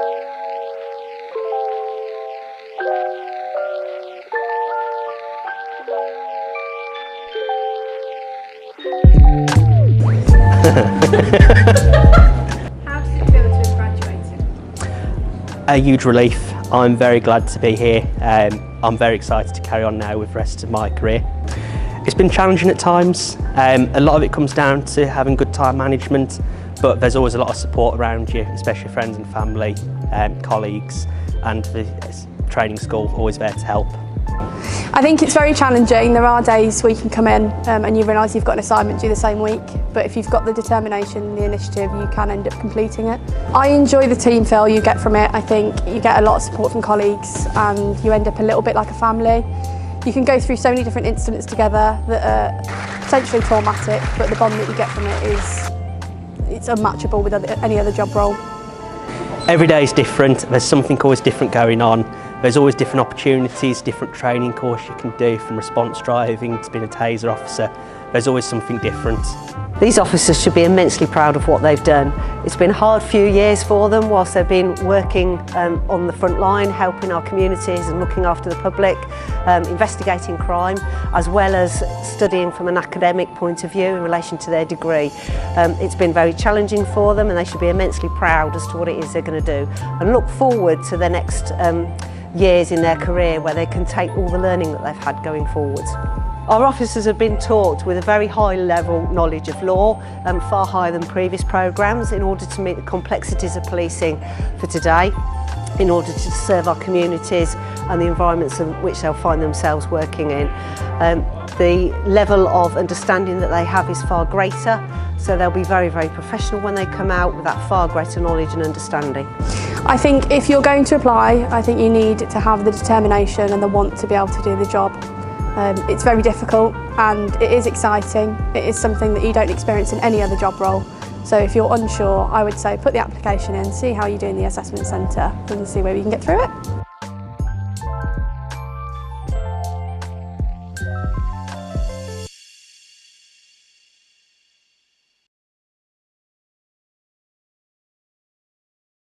How does it feel to have graduated? A huge relief. I'm very glad to be here. I'm very excited to carry on now with the rest of my career. It's been challenging at times. A lot of it comes down to having good time management, but there's always a lot of support around you, especially friends and family, colleagues, and the training school always there to help. I think it's very challenging. There are days where you can come in and you realise you've got an assignment due the same week, but if you've got the determination and the initiative, you can end up completing it. I enjoy the team feel you get from it. I think you get a lot of support from colleagues and you end up a little bit like a family. You can go through so many different incidents together that are potentially traumatic, but the bond that you get from it it's unmatchable with any other job role. Every day is different. There's something always different going on. There's always different opportunities, different training course you can do, from response driving to being a taser officer. There's always something different. These officers should be immensely proud of what they've done. It's been a hard few years for them whilst they've been working on the front line, helping our communities and looking after the public, investigating crime, as well as studying from an academic point of view in relation to their degree. It's been very challenging for them and they should be immensely proud as to what it is they're going to do and look forward to the next years in their career where they can take all the learning that they've had going forwards. Our officers have been taught with a very high level knowledge of law, far higher than previous programmes, in order to meet the complexities of policing for today, in order to serve our communities and the environments in which they'll find themselves working in. The level of understanding that they have is far greater, so they'll be very, very professional when they come out with that far greater knowledge and understanding. I think if you're going to apply, I think you need to have the determination and the want to be able to do the job. It's very difficult and it is exciting. It is something that you don't experience in any other job role. So if you're unsure, I would say put the application in, see how you do in the assessment centre and see where you can get through it.